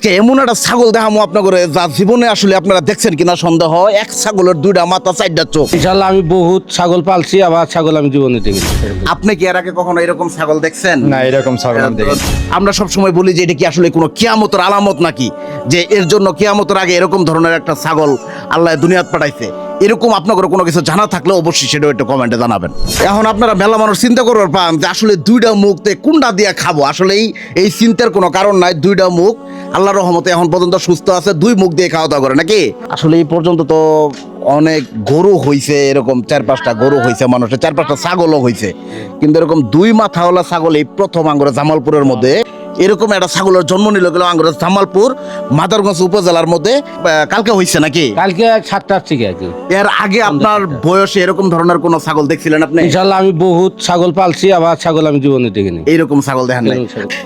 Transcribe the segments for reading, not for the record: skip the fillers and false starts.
আজকে এমন একটা ছাগল দেখামো আপনাদের যা জীবনে আসলে আপনারা দেখছেন কিনা সন্দেহ। এক ছাগলের দুইটা মাথা, চারটা চোখ। ইনশাল্লাহ আমি বহুত ছাগল পালছি, আবার ছাগল আমি জীবনে দেখিনি। আপনি কি এর আগে কখনো এরকম ছাগল দেখছেন? না, এরকম ছাগল আমি দেখিনি। আমরা সব সময় বলি যে এটা কি আসলে কোনো কিয়ামতের আলামত নাকি, যে এর জন্য কিয়ামতের আগে এরকম ধরনের একটা ছাগল আল্লাহ দুনিয়াত পাঠাইছে। এরকম আপনাদের কোনো কিছু জানা থাকলে অবশ্যই সেটাও একটু কমেন্টে জানাবেন। এখন আপনারা মেলা মানুষ চিন্তা করবার পান যে আসলে দুইটা মুখতে কোনটা দিয়ে খাবো। আসলে এই চিন্তার কোনো কারণ নাই। দুইটা মুখ আল্লাহর রহমতে এখন পর্যন্ত সুস্থ আছে, দুই মুখ দিয়ে খাওয়া দাওয়া করে নাকি। আসলে এই পর্যন্ত তো অনেক গরু হইছে, এরকম 4-5টা গরু হইছে, মানুষের 4-5টা ছাগলও হইছে, কিন্তু এরকম দুই মাথাওয়ালা ছাগল এই প্রথম আঙ্গুরে জামালপুরের মধ্যে এরকম একটা ছাগলের জন্ম নিল গেল আঙ্গুরে জামালপুর মাদারগঞ্জ উপজেলার মধ্যে। কালকে হইছে নাকি? কালকে 7টার থেকে আর কি। এর আগে আপনার বয়সে এরকম ধরনের কোন ছাগল দেখছিলেন আপনি? ইনশাল্লাহ আমি বহুত ছাগল পালছি, আবার ছাগল আমি জীবনে দেখিনি। এইরকম ছাগল দেখেন নাই?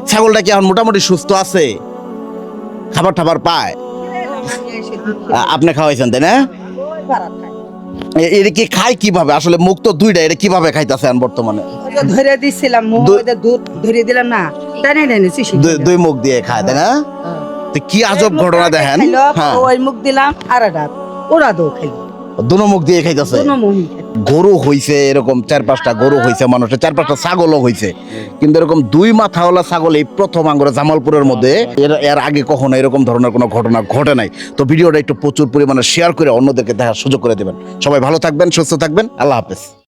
ছাগলটা কি এখন মোটামুটি সুস্থ আছে? খাবার টাবার পায়? আপনি খাওয়াইছেন তাই না? এটা কি খায় কিভাবে? আসলে মুখ তো দুইটা, এটা কিভাবে খাইতেছে বর্তমানে? ধরে দিছিলাম, দুধ ধরে দিলাম না, টানে টানে দুই মুখ দিয়ে খায় তাই না? তো কি আজব ঘটনা দেখেন। হ্যাঁ, ওই মুখ দিলাম আর ডাব ওরা দো খাইলো, দুনো মুখ দিয়ে খাইতেছে। গরু হইছে এরকম 4-5টা গরু হইছে, মানুষের 4-5টা ছাগলও হইছে, কিন্তু এরকম দুই মাথাওয়ালা ছাগল এই প্রথম আঙ্গুরে জামালপুরের মধ্যে। এর আগে কখনো এরকম ধরনের কোনো ঘটনা ঘটে নাই। তো ভিডিওটা একটু প্রচুর পরিমাণে শেয়ার করে অন্যদেরকে দেখার সুযোগ করে দেবেন। সবাই ভালো থাকবেন, সুস্থ থাকবেন, আল্লাহ হাফেজ।